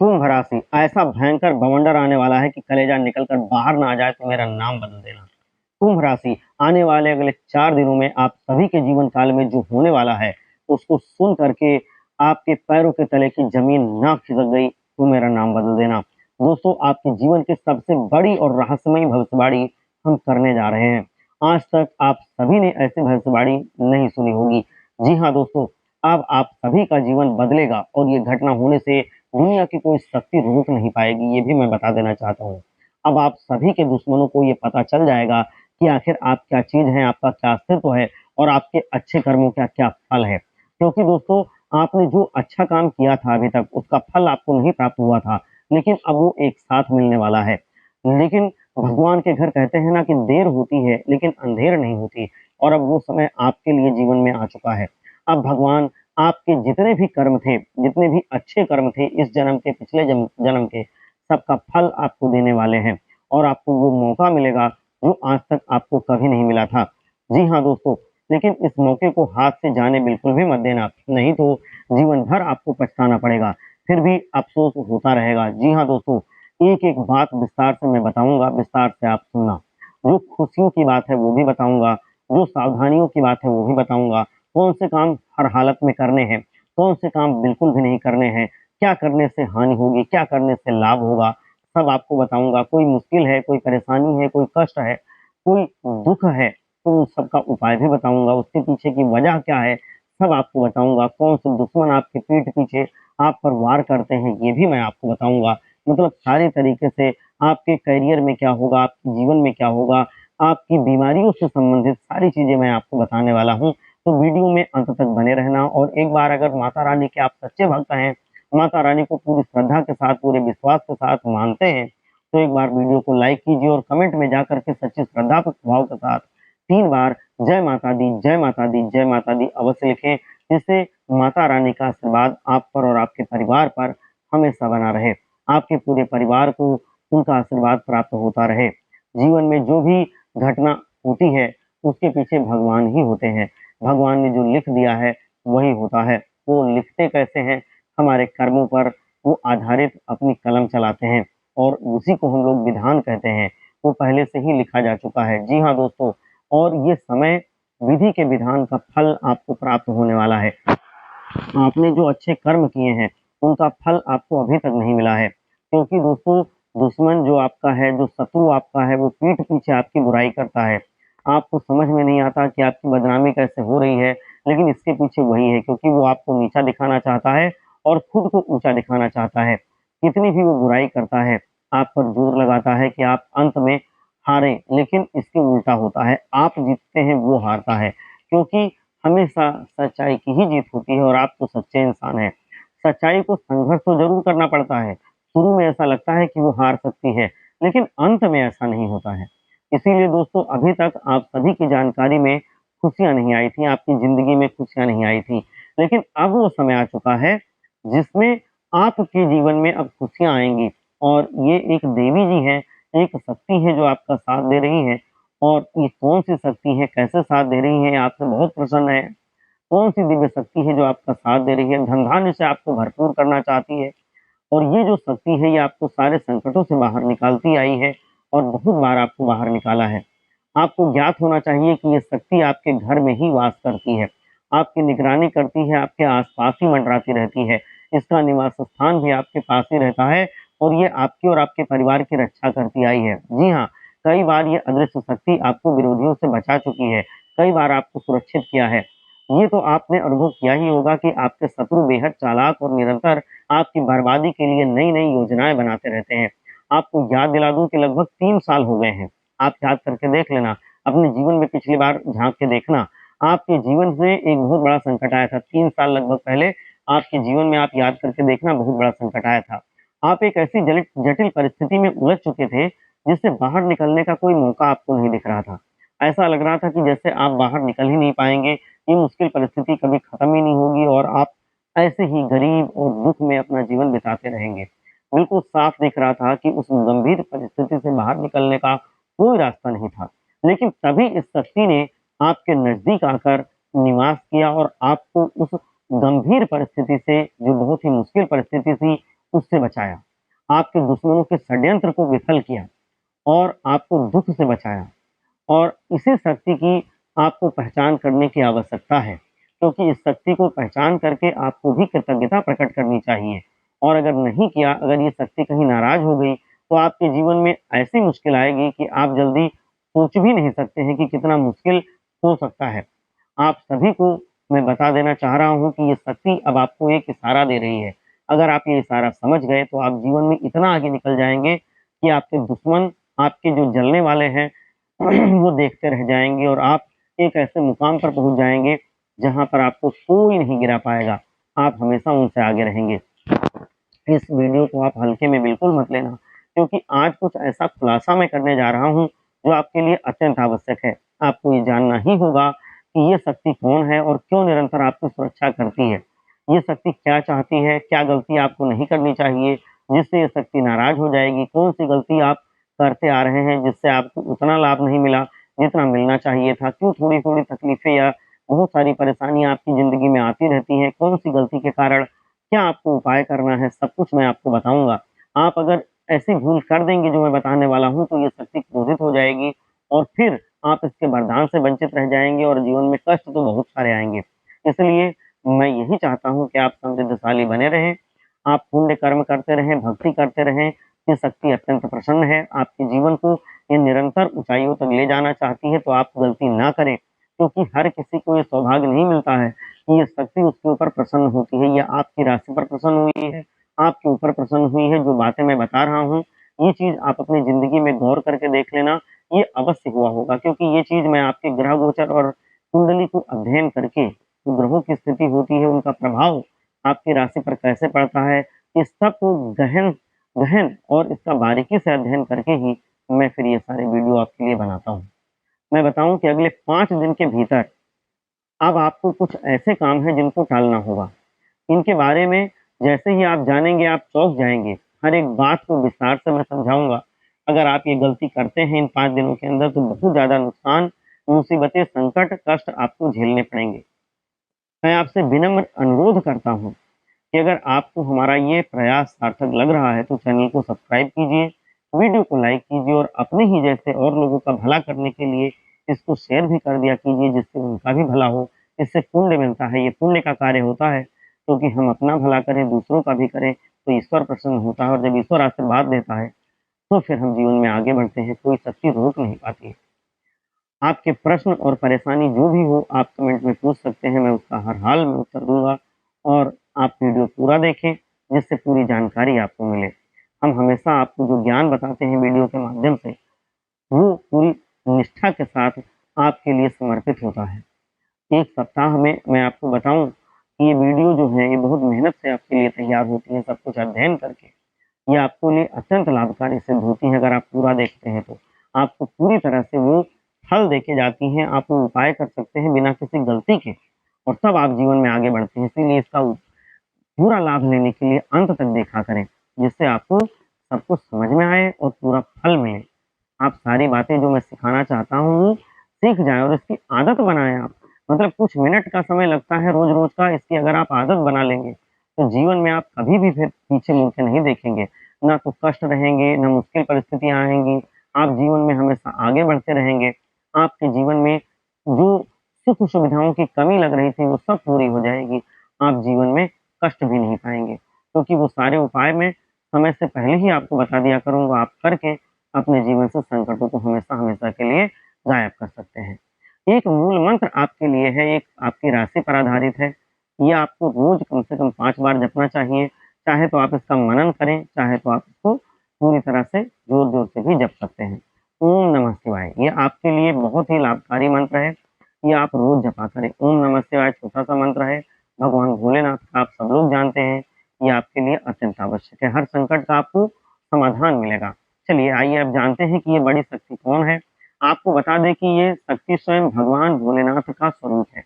कुंभ राशि, ऐसा भयंकर बवंडर आने वाला है कि कलेजा निकल कर बाहर ना आ जाए तो मेरा नाम बदल देना। कुंभ राशि, आने वाले अगले 4 दिनों में आप सभी के जीवन काल में जो होने वाला है, उसको सुन करके आपके पैरों के तले की ज़मीन ना खिसक गई तो मेरा नाम बदल देना। दोस्तों, आपके जीवन की सबसे बड़ी और रहस्यमयी भविष्यवाणी हम करने जा रहे हैं। आज तक आप सभी ने ऐसी भविष्यवाणी नहीं सुनी होगी। जी हाँ दोस्तों, अब आप सभी का जीवन बदलेगा और ये घटना होने से दुनिया की कोई शक्ति रोक नहीं पाएगी, ये भी मैं बता देना चाहता हूँ। अब आप सभी के दुश्मनों को ये पता चल जाएगा कि आखिर आप क्या चीज़ हैं, आपका क्या अस्तित्व है और आपके अच्छे कर्मों का क्या फल है। क्योंकि दोस्तों, आपने जो अच्छा काम किया था अभी तक, उसका फल आपको नहीं प्राप्त हुआ था, लेकिन अब वो एक साथ मिलने वाला है। लेकिन भगवान के घर कहते हैं ना कि देर होती है, लेकिन अंधेर नहीं होती और अब वो समय आपके लिए जीवन में आ चुका है। अब भगवान आपके जितने भी कर्म थे, जितने भी अच्छे कर्म थे इस जन्म के, पिछले जन्म के, सबका फल आपको देने वाले हैं और आपको वो मौका मिलेगा जो आज तक आपको कभी नहीं मिला था। जी हाँ दोस्तों, लेकिन इस मौके को हाथ से जाने बिल्कुल भी मत देना, नहीं तो जीवन भर आपको पछताना पड़ेगा, फिर भी अफ़सोस होता रहेगा। जी हाँ दोस्तों, एक-एक बात विस्तार से मैं बताऊँगा, विस्तार से आप सुनना। जो खुशियों की बात है वो भी बताऊँगा, जो सावधानियों की बात है वो भी बताऊँगा, कौन से काम हर हालत में करने हैं, कौन से काम बिल्कुल भी नहीं करने हैं, क्या करने से हानि होगी, क्या करने से लाभ होगा, सब आपको बताऊँगा। कोई मुश्किल है, कोई परेशानी है, कोई कष्ट है, कोई दुःख है, तो उन सब का उपाय भी बताऊँगा, उसके पीछे की वजह क्या है, सब आपको बताऊँगा। कौन से दुश्मन आपके पीठ पीछे आप पर वार करते हैं, ये भी मैं आपको बताऊँगा। मतलब सारे तरीके से आपके करियर में क्या होगा, आपके जीवन में क्या होगा, आपकी बीमारियों से संबंधित सारी चीज़ें मैं आपको बताने वाला हूँ। तो वीडियो में अंत तक बने रहना और एक बार अगर माता रानी के आप सच्चे भक्त हैं, माता रानी को पूरी श्रद्धा के साथ, पूरे विश्वास के साथ मानते हैं, तो एक बार वीडियो को लाइक कीजिए और कमेंट में जाकर के सच्ची श्रद्धा के भाव के साथ 3 बार जय माता दी, जय माता दी, जय माता दी अवश्य लिखें, जिससे माता रानी का आशीर्वाद आप पर और आपके परिवार पर हमेशा बना रहे। आपके पूरे परिवार को उनका आशीर्वाद प्राप्त होता रहे। जीवन में जो भी घटना होती है, उसके पीछे भगवान ही होते हैं। भगवान ने जो लिख दिया है, वही होता है। वो लिखते कैसे हैं? हमारे कर्मों पर वो आधारित अपनी कलम चलाते हैं और उसी को हम लोग विधान कहते हैं। वो पहले से ही लिखा जा चुका है। जी हाँ दोस्तों, और ये समय विधि के विधान का फल आपको प्राप्त होने वाला है। आपने जो अच्छे कर्म किए हैं, उनका फल आपको अभी तक नहीं मिला है। क्योंकि दोस्तों, दुश्मन जो आपका है, जो शत्रु आपका है, वो पीठ पीछे आपकी बुराई करता है। आपको समझ में नहीं आता कि आपकी बदनामी कैसे हो रही है, लेकिन इसके पीछे वही है क्योंकि वो आपको नीचा दिखाना चाहता है और खुद को ऊँचा दिखाना चाहता है। कितनी भी वो बुराई करता है, आप पर जोर लगाता है कि आप अंत में हारें, लेकिन इसके उल्टा होता है, आप जीतते हैं, वो हारता है। क्योंकि हमेशा सच्चाई की ही जीत होती है और आप तो सच्चे इंसान हैं। सच्चाई को संघर्ष तो ज़रूर करना पड़ता है। शुरू में ऐसा लगता है कि वो हार सकती है, लेकिन अंत में ऐसा नहीं होता है। इसीलिए दोस्तों, अभी तक आप सभी की जानकारी में खुशियाँ नहीं आई थी, आपकी ज़िंदगी में खुशियाँ नहीं आई थी। लेकिन अब वो समय आ चुका है, जिसमें आपके जीवन में अब खुशियाँ आएँगी और ये एक देवी जी हैं, एक शक्ति है जो आपका साथ दे रही है और ये कौन-सी शक्ति है, कैसे साथ दे रही है, आपसे बहुत प्रसन्न है। कौन-सी दिव्य शक्ति है जो आपका साथ दे रही है, धन-धान्य से आपको भरपूर करना चाहती है और ये जो शक्ति है, ये आपको सारे संकटों से बाहर निकालती आई है और बहुत बार आपको बाहर निकाला है। आपको ज्ञात होना चाहिए कि ये शक्ति आपके घर में ही वास करती है, आपकी निगरानी करती है, आपके आस-पास ही मंडराती रहती है। इसका निवास स्थान भी आपके पास ही रहता है और ये आपकी और आपके परिवार की रक्षा करती आई है। जी हाँ, कई बार ये अदृश्य शक्ति आपको विरोधियों से बचा चुकी है, कई बार आपको सुरक्षित किया है। ये तो आपने अनुभव किया ही होगा कि आपके शत्रु बेहद चालाक और निरंतर आपकी बर्बादी के लिए नई-नई योजनाएँ बनाते रहते हैं। आपको याद दिला दूँ कि लगभग 3 साल हो गए हैं। आप याद करके देख लेना, अपने जीवन में पिछली बार झाँक के देखना, आपके जीवन से एक बहुत बड़ा संकट आया था। 3 साल लगभग पहले आपके जीवन में आप याद करके देखना बहुत बड़ा संकट आया था। आप एक ऐसी जटिल परिस्थिति में उलझ चुके थे, जिससे बाहर निकलने का कोई मौका आपको नहीं दिख रहा था। ऐसा लग रहा था कि जैसे आप बाहर निकल ही नहीं पाएँगे, ये मुश्किल परिस्थिति कभी खत्म ही नहीं होगी और आप ऐसे ही गरीब और दुःख में अपना जीवन बिताते रहेंगे। बिल्कुल साफ दिख रहा था कि उस गंभीर परिस्थिति से बाहर निकलने का कोई रास्ता नहीं था। लेकिन तभी इस शक्ति ने आपके नज़दीक आकर निवास किया और आपको उस गंभीर परिस्थिति से, जो बहुत ही मुश्किल परिस्थिति थी, उससे बचाया, आपके दुश्मनों के षड्यंत्र को विफल किया और आपको दुख से बचाया। और इसी शक्ति की आपको पहचान करने की आवश्यकता है, क्योंकि इस शक्ति को पहचान करके आपको भी कृतज्ञता प्रकट करनी चाहिए। और अगर नहीं किया, अगर ये शक्ति कहीं नाराज हो गई, तो आपके जीवन में ऐसी मुश्किल आएगी कि आप जल्दी सोच भी नहीं सकते हैं कि कितना मुश्किल हो सकता है। आप सभी को मैं बता देना चाह रहा हूँ कि ये शक्ति अब आपको एक इशारा दे रही है। अगर आप ये इशारा समझ गए, तो आप जीवन में इतना आगे निकल जाएँगे कि आपके दुश्मन, आपके जो जलने वाले हैं, वो देखते रह जाएँगे और आप एक ऐसे मुकाम पर पहुँच जाएँगे, जहाँ पर आपको कोई नहीं गिरा पाएगा। आप हमेशा उनसे आगे रहेंगे। इस वीडियो को आप हल्के में बिल्कुल मत लेना, क्योंकि आज कुछ ऐसा खुलासा मैं करने जा रहा हूँ, जो आपके लिए अत्यंत आवश्यक है। आपको ये जानना ही होगा कि ये शक्ति कौन है और क्यों निरंतर आपकी सुरक्षा करती है। ये शक्ति क्या चाहती है, क्या गलती आपको नहीं करनी चाहिए, जिससे ये शक्ति नाराज़ हो जाएगी, कौन-सी गलती आप करते आ रहे हैं, जिससे आपको उतना लाभ नहीं मिला, जितना मिलना चाहिए था, क्यों थोड़ी-थोड़ी तकलीफ़ें या बहुत सारी परेशानियाँ आपकी ज़िंदगी में आती रहती हैं, कौन-सी गलती के कारण क्या आपको उपाय करना है, सब कुछ मैं आपको बताऊँगा। आप अगर ऐसी भूल कर देंगे जो मैं बताने वाला हूँ, तो ये शक्ति क्रोधित हो जाएगी और फिर आप इसके वरदान से वंचित रह जाएँगे और जीवन में कष्ट तो बहुत सारे आएँगे। इसलिए मैं यही चाहता हूँ कि आप समृद्धशाली बने रहें, आप पुण्य कर्म करते रहें, भक्ति करते रहें। ये शक्ति अत्यंत प्रसन्न है, आपके जीवन को ये निरंतर ऊँचाइयों तक ले जाना चाहती है, तो आप गलती ना करें, क्योंकि हर किसी को ये सौभाग्य नहीं मिलता है कि ये शक्ति उसके ऊपर प्रसन्न होती है या आपकी राशि पर प्रसन्न हुई है, आपके ऊपर प्रसन्न हुई है। जो बातें मैं बता रहा हूँ, ये चीज़ आप अपनी ज़िंदगी में गौर करके देख लेना, ये अवश्य हुआ होगा, क्योंकि ये चीज़ मैं आपके ग्रह गोचर और कुंडली को अध्ययन करके, जो ग्रहों की स्थिति होती है, उनका प्रभाव आपकी राशि पर कैसे पड़ता है, इस सब को गहन गहन और इसका बारीकी से अध्ययन करके ही मैं फिर ये सारे वीडियो आपके लिए बनाता हूँ। मैं बताऊँ कि अगले 5 दिन के भीतर अब आपको कुछ ऐसे काम हैं जिनको टालना होगा। इनके बारे में जैसे ही आप जानेंगे, आप चौंक जाएँगे। हर एक बात को विस्तार से मैं समझाऊँगा। अगर आप ये गलती करते हैं इन 5 दिनों के अंदर, तो बहुत ज़्यादा नुकसान, मुसीबतें, संकट, कष्ट आपको झेलने पड़ेंगे। मैं आपसे विनम्र अनुरोध करता हूँ कि अगर आपको हमारा ये प्रयास सार्थक लग रहा है, तो चैनल को सब्सक्राइब कीजिए, वीडियो को लाइक कीजिए और अपने ही जैसे और लोगों का भला करने के लिए इसको शेयर भी कर दिया कीजिए, जिससे उनका भी भला हो। इससे पुण्य मिलता है, ये पुण्य का कार्य होता है, क्योंकि हम अपना भला करें, दूसरों का भी करें, तो ईश्वर प्रसन्न होता है और जब ईश्वर आशीर्वाद देता है, तो फिर हम जीवन में आगे बढ़ते हैं, कोई शक्ति रोक नहीं पाती है। आपके प्रश्न और परेशानी जो भी हो, आप कमेंट में पूछ सकते हैं, मैं उसका हर हाल में उत्तर दूँगा और आप वीडियो पूरा देखें, जिससे पूरी जानकारी आपको मिले। हम हमेशा आपको जो ज्ञान बताते हैं वीडियो के माध्यम से, वो पूरी निष्ठा के साथ आपके लिए समर्पित होता है। 1 सप्ताह में मैं आपको बताऊँ कि ये वीडियो जो है, ये बहुत मेहनत से आपके लिए तैयार होती है, सब कुछ अध्ययन करके। ये आपको लिए अत्यंत लाभकारी सिद्ध होती हैं, अगर आप पूरा देखते हैं तो। आपको पूरी तरह से वो फल देके जाती हैं, आप वो उपाय कर सकते हैं बिना किसी गलती के और तब आप जीवन में आगे बढ़ते हैं। इसीलिए इसका पूरा लाभ लेने के लिए अंत तक देखा करें, जिससे आपको सब कुछ समझ में आए और पूरा फल मिले। आप सारी बातें जो मैं सिखाना चाहता हूँ, वो सीख जाएँ और इसकी आदत बनाएँ आप। मतलब कुछ मिनट का समय लगता है रोज़-रोज़ का, इसकी अगर आप आदत बना लेंगे, तो जीवन में आप कभी भी फिर पीछे मुड़ के नहीं देखेंगे। ना तो कष्ट रहेंगे, ना मुश्किल परिस्थितियाँ आएँगी। आप जीवन में हमेशा आगे बढ़ते रहेंगे। आपके जीवन में जो सुख-सुविधाओं की कमी लग रही थी, वो सब पूरी हो जाएगी। आप जीवन में कष्ट भी नहीं पाएँगे, क्योंकि वो सारे उपाय मैं समय से पहले ही आपको बता दिया करूँगा। आप करके अपने जीवन से संकटों को हमेशा-हमेशा के लिए गायब कर सकते हैं। एक मूल मंत्र आपके लिए है, एक आपकी राशि पर आधारित है। ये आपको रोज़ कम से कम 5 बार जपना चाहिए। चाहे तो आप इसका मनन करें, चाहे तो आप इसको पूरी तरह से ज़ोर-ज़ोर से भी जप सकते हैं। ओम नमः शिवाय, ये आपके लिए बहुत ही लाभकारी मंत्र है। ये आप रोज़ जपा करें। ओम नमः शिवाय छोटा-सा मंत्र है, भगवान भोलेनाथ का आप सब लोग जानते हैं। ये आपके लिए अत्यंत आवश्यक है। हर संकट का आपको समाधान मिलेगा। चलिए आइए अब जानते हैं कि ये बड़ी शक्ति कौन है। आपको बता दें कि ये शक्ति स्वयं भगवान भोलेनाथ का स्वरूप है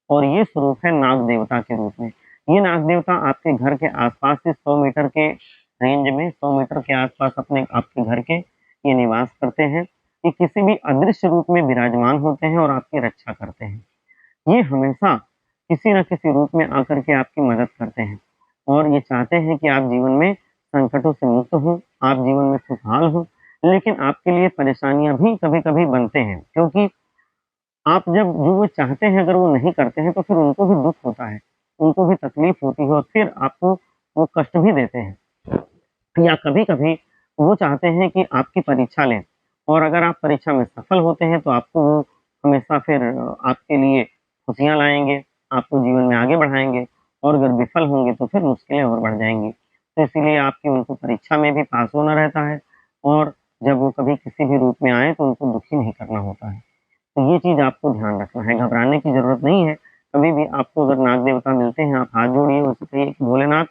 और ये स्वरूप है नाग देवता के रूप में। ये नाग देवता आपके घर के आसपास से 100 मीटर के रेंज में, 100 मीटर के आसपास अपने आपके घर के ये निवास करते हैं। ये किसी भी अदृश्य रूप में विराजमान होते हैं और आपकी रक्षा करते हैं। ये हमेशा किसी न किसी रूप में आकर के आपकी मदद करते हैं और ये चाहते हैं कि आप जीवन में संकटों से मुक्त हों, आप जीवन में खुशहाल हों। लेकिन आपके लिए परेशानियाँ भी कभी-कभी बनते हैं, क्योंकि आप जब जो वो चाहते हैं अगर वो नहीं करते हैं तो फिर उनको भी दुःख होता है, उनको भी तकलीफ होती है और फिर आपको वो कष्ट भी देते हैं। या कभी-कभी वो चाहते हैं कि आपकी परीक्षा लें और अगर आप परीक्षा में सफल होते हैं तो आपको वो हमेशा फिर आपके लिए खुशियाँ लाएँगे, आपको जीवन में आगे बढ़ाएँगे और अगर विफल होंगे तो फिर मुश्किलें और बढ़ जाएँगी। तो इसीलिए आपकी उनको परीक्षा में भी पास होना रहता है और जब वो कभी किसी भी रूप में आएँ तो उनको दुखी नहीं करना होता है। तो ये चीज़ आपको ध्यान रखना है, घबराने की ज़रूरत नहीं है। कभी भी आपको अगर नाग देवता मिलते हैं, आप हाथ जोड़िए, उनसे कहिए कि भोलेनाथ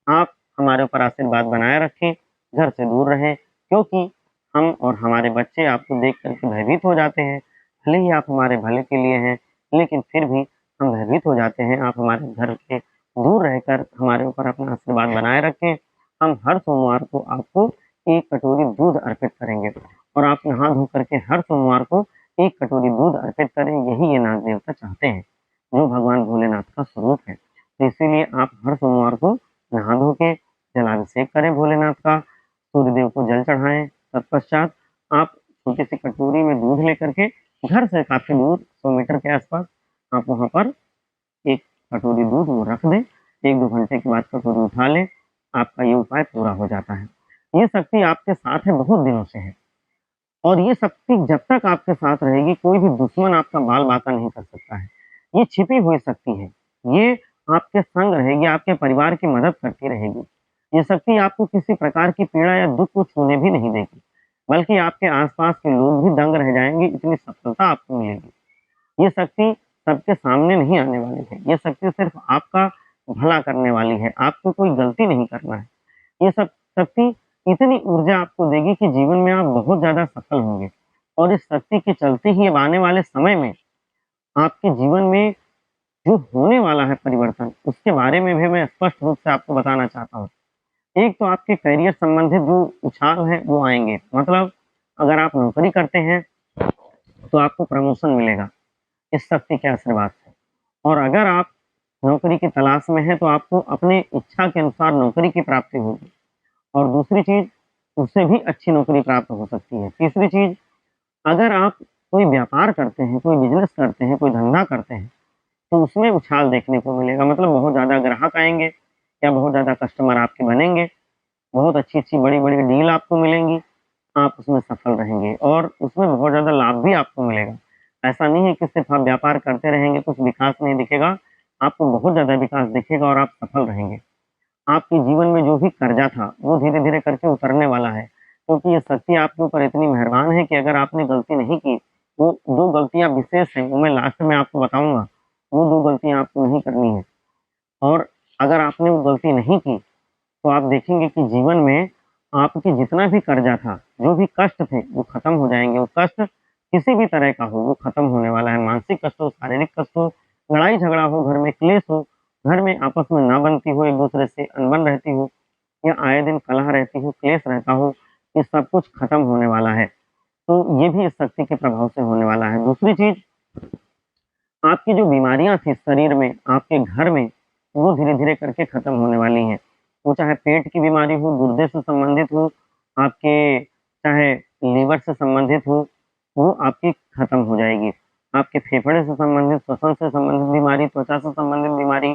आप हमारे ऊपर आशीर्वाद बनाए रखें, घर से दूर रहें, क्योंकि हम और हमारे बच्चे आपको देख कर के भयभीत हो जाते हैं। भले ही आप हमारे भले के लिए हैं, लेकिन फिर भी हम भयभीत हो जाते हैं। आप हमारे घर के दूर रहकर हमारे ऊपर अपना आशीर्वाद बनाए रखें। हम हर सोमवार को आपको 1 कटोरी दूध अर्पित करेंगे और आप नहा धो करके हर सोमवार को 1 कटोरी दूध अर्पित करें, यही ये नाग देवता चाहते हैं, जो भगवान भोलेनाथ का स्वरूप है। तो इसीलिए आप हर सोमवार को नहा धो के जलाभिषेक करें भोलेनाथ का, सूर्यदेव को जल चढ़ाएँ, तत्पश्चात आप छोटी-सी कटोरी में दूध लेकर के घर से काफ़ी दूर 100 मीटर के आस-पास आप वहाँ पर 1 कटोरी दूध वो रख दें, 1-2 घंटे के बाद कटोरी उठा लें, आपका ये उपाय पूरा हो जाता है। ये शक्ति आपके साथ है बहुत दिनों से है और ये शक्ति जब तक आपके साथ रहेगी, कोई भी दुश्मन आपका बाल-बाका नहीं कर सकता है। ये छिपी हुई शक्ति है, ये आपके संग रहेगी, आपके परिवार की मदद करती रहेगी। ये शक्ति आपको किसी प्रकार की पीड़ा या दुःख को छूने भी नहीं देगी, बल्कि आपके आस-पास के लोग भी दंग रह जाएँगे, इतनी सफलता आपको मिलेगी। ये शक्ति सबके सामने नहीं आने वाली है, ये शक्ति सिर्फ़ आपका भला करने वाली है, आपको कोई गलती नहीं करना है। ये सब शक्ति इतनी ऊर्जा आपको देगी कि जीवन में आप बहुत ज़्यादा सफल होंगे और इस शक्ति के चलते ही अब आने वाले समय में आपके जीवन में जो होने वाला है परिवर्तन, उसके बारे में भी मैं स्पष्ट रूप से आपको बताना चाहता हूँ। एक तो आपके करियर संबंधित जो उछाल हैं, वो आएँगे। मतलब अगर आप नौकरी करते हैं, तो आपको प्रमोशन मिलेगा इस शक्ति के आशीर्वाद से और अगर आप नौकरी की तलाश में हैं, तो आपको अपनी इच्छा के अनुसार नौकरी की प्राप्ति होगी। और दूसरी चीज़, उससे भी अच्छी नौकरी प्राप्त हो सकती है। तीसरी चीज़, अगर आप कोई व्यापार करते हैं, कोई बिज़नेस करते हैं, कोई धंधा करते हैं, तो उसमें उछाल देखने को मिलेगा। मतलब बहुत ज़्यादा ग्राहक आएँगे या बहुत ज़्यादा कस्टमर आपके बनेंगे, बहुत अच्छी-अच्छी, बड़ी-बड़ी डील आपको मिलेंगी, आप उसमें सफल रहेंगे और उसमें बहुत ज़्यादा लाभ भी आपको मिलेगा। ऐसा नहीं है कि सिर्फ़ आप व्यापार करते रहेंगे, कुछ विकास नहीं दिखेगा, आपको बहुत ज़्यादा विकास दिखेगा और आप सफल रहेंगे। आपके जीवन में जो भी कर्जा था, वो धीरे-धीरे करके उतरने वाला है, क्योंकि ये शक्ति आपके ऊपर इतनी मेहरबान है कि अगर आपने गलती नहीं की, वो 2 गलतियाँ विशेष हैं, वो मैं लास्ट में आपको बताऊँगा, वो 2 गलतियाँ आपको नहीं करनी है और अगर आपने वो गलती नहीं की, तो आप देखेंगे कि जीवन में आपके जितना भी कर्जा था, जो भी कष्ट थे, वो खत्म हो जाएँगे। वो कष्ट किसी भी तरह का हो, वो खत्म होने वाला है। मानसिक कष्ट हो, शारीरिक कष्ट हो, लड़ाई-झगड़ा हो, घर में क्लेश हो, घर में आपस में ना बनती हो, एक-दूसरे से अनबन रहती हो या आए दिन कलह रहती हो, क्लेश रहता हो, ये सब कुछ खत्म होने वाला है। तो ये भी इस शक्ति के प्रभाव से होने वाला है। दूसरी चीज़, आपकी जो बीमारियाँ थी शरीर में, आपके घर में, वो धीरे-धीरे करके खत्म होने वाली हैं। वो चाहे पेट की बीमारी हो, गुर्दे से संबंधित हो, आपके चाहे लीवर से संबंधित हो, वो आपकी खत्म हो जाएगी। आपके फेफड़े से संबंधित, श्वसन से संबंधित बीमारी, त्वचा से संबंधित बीमारी,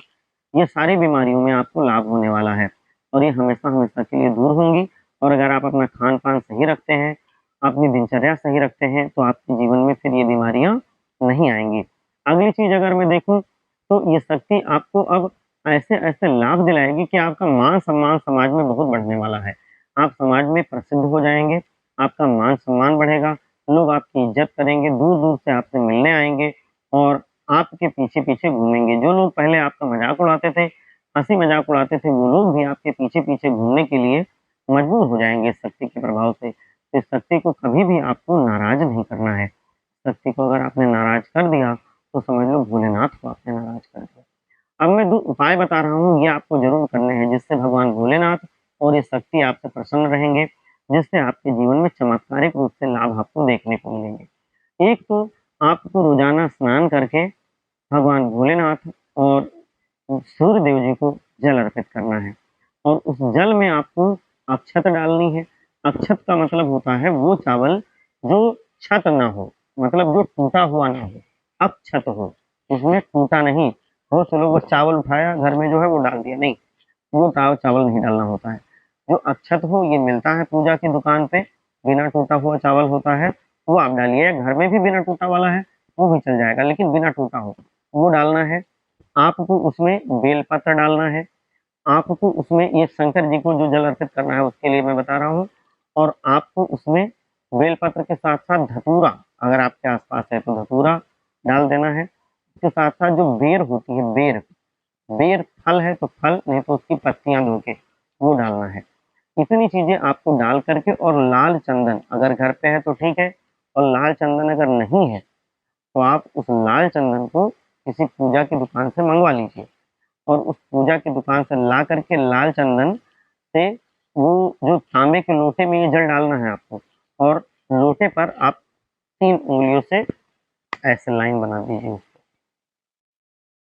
ये सारी बीमारियों में आपको लाभ होने वाला है और ये हमेशा-हमेशा के लिए दूर होंगी और अगर आप अपना खान-पान सही रखते हैं, अपनी दिनचर्या सही रखते हैं, तो आपके जीवन में फिर ये बीमारियाँ नहीं आएँगी। अगली चीज़ अगर मैं देखूँ, तो ये शक्ति आपको अब ऐसे-ऐसे लाभ दिलाएगी कि आपका मान-सम्मान समाज में बहुत बढ़ने वाला है। आप समाज में प्रसिद्ध हो जाएँगे, आपका मान-सम्मान बढ़ेगा, लोग आपकी इज़्ज़त करेंगे, दूर-दूर से आपसे मिलने आएँगे और आपके पीछे-पीछे घूमेंगे। जो लोग पहले आपका मज़ाक उड़ाते थे, हँसी-मज़ाक उड़ाते थे, वो लोग भी आपके पीछे-पीछे घूमने के लिए मजबूर हो जाएँगे इस शक्ति के प्रभाव से। तो इस शक्ति को कभी भी आपको नाराज़ नहीं करना है। शक्ति को अगर आपने नाराज़ कर दिया, तो समझ लो भोलेनाथ को आपने नाराज़ कर दिया। अब मैं 2 उपाय बता रहा हूँ, ये आपको ज़रूर करने हैं, जिससे भगवान भोलेनाथ और ये शक्ति आपसे प्रसन्न रहेंगे, जिससे आपके जीवन में चमत्कारिक रूप से लाभ आपको देखने को मिलेंगे। एक तो आपको रोज़ाना स्नान करके भगवान भोलेनाथ और सूर्य देव जी को जल अर्पित करना है और उस जल में आपको अक्षत डालनी है। अक्षत का मतलब होता है वो चावल जो छत ना हो, मतलब जो टूटा हुआ ना हो, अक्षत हो, उसमें टूटा नहीं हो। चलो वो चावल उठाया घर में जो है वो डाल दिया, नहीं, वो चावल नहीं डालना होता है। जो अक्षत हो ये मिलता है पूजा की दुकान पे, बिना टूटा हुआ चावल होता है, वो आप डालिए। घर में भी बिना टूटा वाला है वो भी चल जाएगा, लेकिन बिना टूटा हो वो डालना है। आपको उसमें बेलपत्र डालना है। आपको उसमें ये शंकर जी को जो जल अर्पित करना है उसके लिए मैं बता रहा हूँ। और आपको उसमें बेलपत्र के साथ साथ धतूरा, अगर आपके आसपास है तो धतूरा डाल देना है। उसके साथ साथ जो बेर होती है, बेर, बेर फल है तो फल, नहीं तो उसकी पत्तियां धो के वो डालना है। इतनी चीजें आपको डाल करके, और लाल चंदन अगर घर पे है तो ठीक है, और लाल चंदन अगर नहीं है तो आप उस लाल चंदन को किसी पूजा की दुकान से मंगवा लीजिए, और उस पूजा की दुकान से ला करके लाल चंदन से वो जो तांबे के लोटे में ये जल डालना है आपको, और लोटे पर आप 3 उंगलियों से ऐसे लाइन बना दीजिए उसको,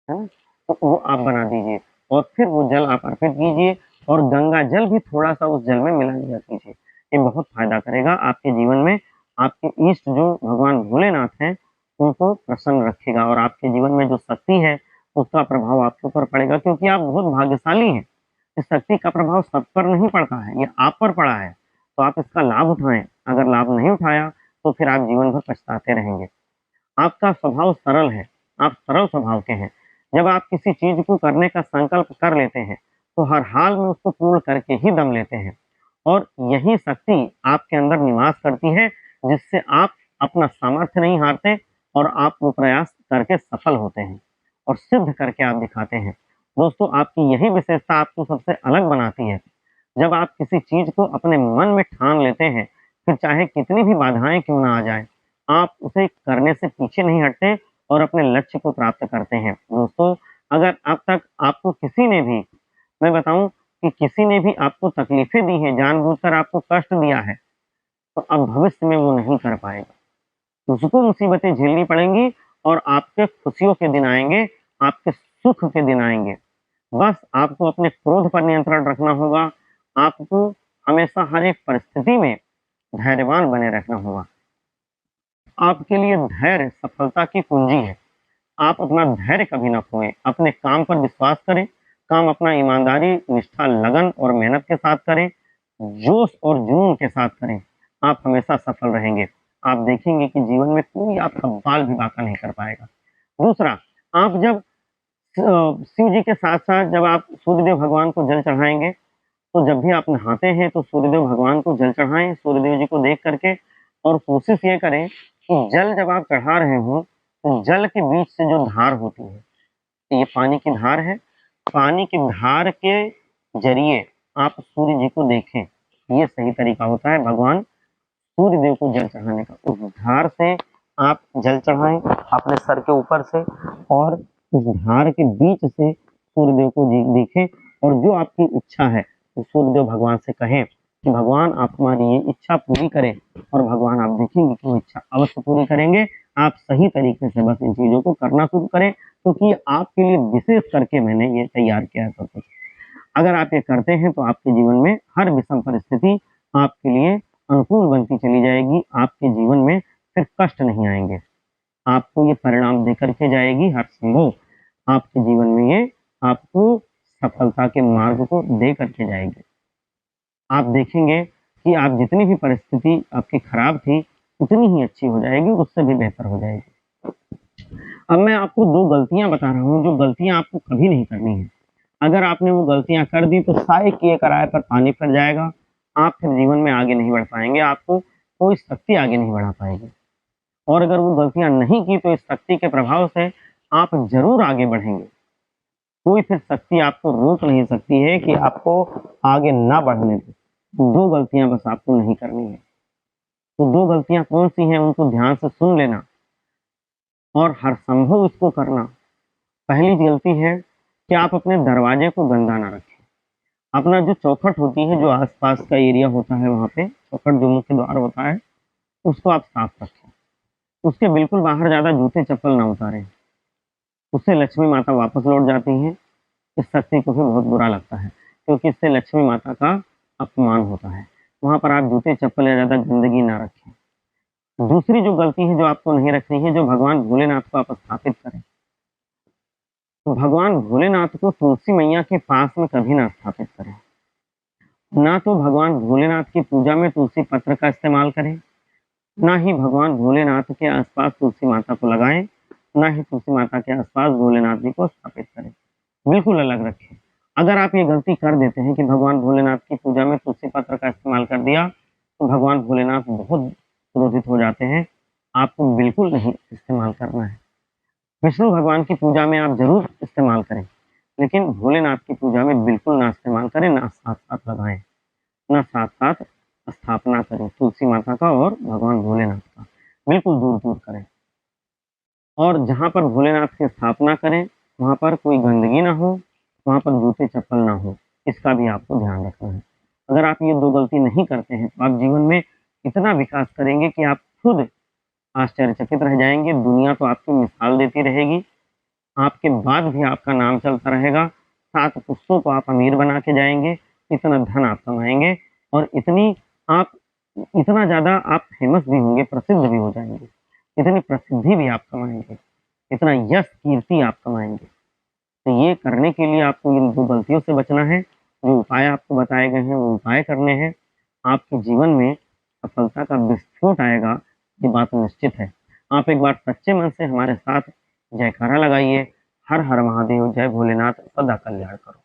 है ना? तो वो आप बना दीजिए, और फिर वो जल आप अर्पित कीजिए, और गंगा जल भी थोड़ा-सा उस जल में मिला दिया कीजिए। ये बहुत फ़ायदा करेगा आपके जीवन में। आपके इष्ट जो भगवान भोलेनाथ हैं, उनको प्रसन्न रखेगा, और आपके जीवन में जो शक्ति है, उसका प्रभाव आपके ऊपर पड़ेगा, क्योंकि आप बहुत भाग्यशाली हैं। इस शक्ति का प्रभाव सब पर नहीं पड़ता है, ये आप पर पड़ा है, तो आप इसका लाभ उठाएँ। अगर लाभ नहीं उठाया, तो फिर आप जीवन भर पछताते रहेंगे। आपका स्वभाव सरल है, आप सरल स्वभाव के हैं। जब आप किसी चीज़ को करने का संकल्प कर लेते हैं, तो हर हाल में उसको पूर्ण करके ही दम लेते हैं, और यही शक्ति आपके अंदर निवास करती है, जिससे आप अपना सामर्थ्य नहीं हारते, और आप वो प्रयास करके सफल होते हैं, और सिद्ध करके आप दिखाते हैं। दोस्तों, आपकी यही विशेषता आपको सबसे अलग बनाती है। जब आप किसी चीज़ को अपने मन में ठान लेते हैं, फिर चाहे कितनी भी बाधाएँ क्यों ना आ जाएँ, आप उसे करने से पीछे नहीं हटते, और अपने लक्ष्य को प्राप्त करते हैं। दोस्तों, अगर अब तक आपको किसी ने भी, मैं बताऊँ कि किसी ने भी आपको तकलीफ़ें दी हैं, जानबूझकर आपको कष्ट दिया है, तो अब भविष्य में वो नहीं कर पाएगा। उसको मुसीबतें झेलनी पड़ेंगी, और आपके खुशियों के दिन आएँगे, आपके सुख के दिन आएँगे। बस आपको अपने क्रोध पर नियंत्रण रखना होगा। आपको हमेशा हर एक परिस्थिति में धैर्यवान बने रखना होगा। आपके लिए धैर्य सफलता की कुंजी है। आप अपना धैर्य कभी ना खोएँ, अपने काम पर विश्वास करें, काम अपना ईमानदारी, निष्ठा, लगन और मेहनत के साथ करें, जोश और जुनून के साथ करें, आप हमेशा सफल रहेंगे। आप देखेंगे कि जीवन में कोई आपका बाल भी बांका नहीं कर पाएगा। दूसरा, आप जब शिव जी के साथ-साथ जब आप सूर्यदेव भगवान को जल चढ़ाएँगे, तो जब भी आप नहाते हैं तो सूर्यदेव भगवान को जल चढ़ाएँ, सूर्यदेव जी को देख करके, और कोशिश ये करें कि जल जब आप चढ़ा रहे हों, तो जल के बीच से जो धार होती है, ये पानी की धार है, पानी की धार के ज़रिए आप सूर्य जी को देखें, ये सही तरीका होता है भगवान सूर्यदेव को जल चढ़ाने का। उस धार से आप जल चढ़ाएँ अपने सर के ऊपर से, और उस धार के बीच से सूर्यदेव को देखें, और जो आपकी इच्छा है, तो सूर्यदेव भगवान से कहें कि भगवान आप हमारी ये इच्छा पूरी करें, और भगवान आप देखेंगे कि वो इच्छा अवश्य पूरी करेंगे। आप सही तरीके से बस इन चीज़ों को करना शुरू करें, क्योंकि आपके लिए विशेष करके मैंने ये तैयार किया है सब कुछ। अगर आप ये करते हैं तो आपके जीवन में हर विषम परिस्थिति आपके लिए अनुकूल बनती चली जाएगी। आपके जीवन में फिर कष्ट नहीं आएँगे। आपको ये परिणाम दे कर के जाएगी हर संभव। आपके जीवन में ये आपको सफलता के मार्ग को दे कर के जाएगी। आप देखेंगे कि आप जितनी भी परिस्थिति आपकी खराब थी, उतनी ही अच्छी हो जाएगी, उससे भी बेहतर हो जाएगी। अब मैं आपको 2 गलतियाँ बता रहा हूँ, जो गलतियाँ आपको कभी नहीं करनी है। अगर आपने वो गलतियाँ कर दी तो साए किए कराए पर पानी फिर जाएगा। आप फिर जीवन में आगे नहीं बढ़ पाएँगे, आपको कोई शक्ति आगे नहीं बढ़ा पाएगी। और अगर वो गलतियाँ नहीं की तो इस शक्ति के प्रभाव से आप ज़रूर आगे बढ़ेंगे। कोई फिर शक्ति आपको रोक नहीं सकती है कि आपको आगे ना बढ़ने दे। 2 गलतियाँ बस आपको नहीं करनी है। तो 2 गलतियाँ कौन-सी हैं उनको ध्यान से सुन लेना, और हर संभव इसको करना। पहली गलती है कि आप अपने दरवाजे को गंदा ना रखें। अपना जो चौखट होती है, जो आस-पास का एरिया होता है वहाँ पे, चौखट जो मुख्य द्वार होता है, उसको आप साफ रखें। उसके बिल्कुल बाहर ज़्यादा जूते-चप्पल ना उतारें। उससे लक्ष्मी माता वापस लौट जाती हैं। इस शक्ति को भी बहुत बुरा लगता है, क्योंकि इससे लक्ष्मी माता का अपमान होता है। वहाँ पर आप जूते चप्पल या ज़्यादा गंदगी ना रखें। दूसरी जो गलती है जो आपको नहीं रखनी है, जो भगवान भोलेनाथ को आप स्थापित करें। तो भगवान भोलेनाथ को तुलसी मैया के पास में कभी ना स्थापित करें। ना तो भगवान भोलेनाथ की पूजा में तुलसी पत्र का इस्तेमाल करें, ना ही भगवान भोलेनाथ के आसपास तुलसी माता को लगाएं, ना ही तुलसी माता के आसपास भोलेनाथ जी को स्थापित करें। बिल्कुल अलग रखें। अगर आप ये गलती कर देते हैं कि भगवान भोलेनाथ की पूजा में तुलसी पत्र का इस्तेमाल कर दिया, तो भगवान भोलेनाथ बहुत क्रोधित हो जाते हैं। आपको बिल्कुल नहीं इस्तेमाल करना है। विष्णु भगवान की पूजा में आप जरूर इस्तेमाल करें, लेकिन भोलेनाथ की पूजा में बिल्कुल ना इस्तेमाल करें, ना साथ-साथ लगाएँ, ना साथ-साथ स्थापना करें तुलसी माता का और भगवान भोलेनाथ का। बिल्कुल दूर-दूर करें। और जहाँ पर भोलेनाथ की स्थापना करें, वहाँ पर कोई गंदगी ना हो, वहाँ पर जूते चप्पल ना हो, इसका भी आपको ध्यान रखना है। अगर आप ये 2 गलती नहीं करते हैं, तो आप जीवन में इतना विकास करेंगे कि आप खुद आश्चर्यचकित रह जाएँगे। दुनिया तो आपकी मिसाल देती रहेगी, आपके बाद भी आपका नाम चलता रहेगा, 7 पुश्तों को आप अमीर बना के जाएँगे, इतना धन आप कमाएँगे और आप इतना ज़्यादा आप फेमस भी होंगे, प्रसिद्ध भी हो जाएँगे। इतनी प्रसिद्धि भी आप कमाएँगे, इतना यश कीर्ति आप कमाएँगे। तो ये करने के लिए आपको इन 2 गलतियों से बचना है। जो उपाय आपको बताए गए हैं, वो उपाय करने हैं। आपके जीवन में सफलता का विस्फोट आएगा, ये बात निश्चित है। आप एक बार सच्चे मन से हमारे साथ जयकारा लगाइए। हर हर महादेव, जय भोलेनाथ, सदा कल्याण करो।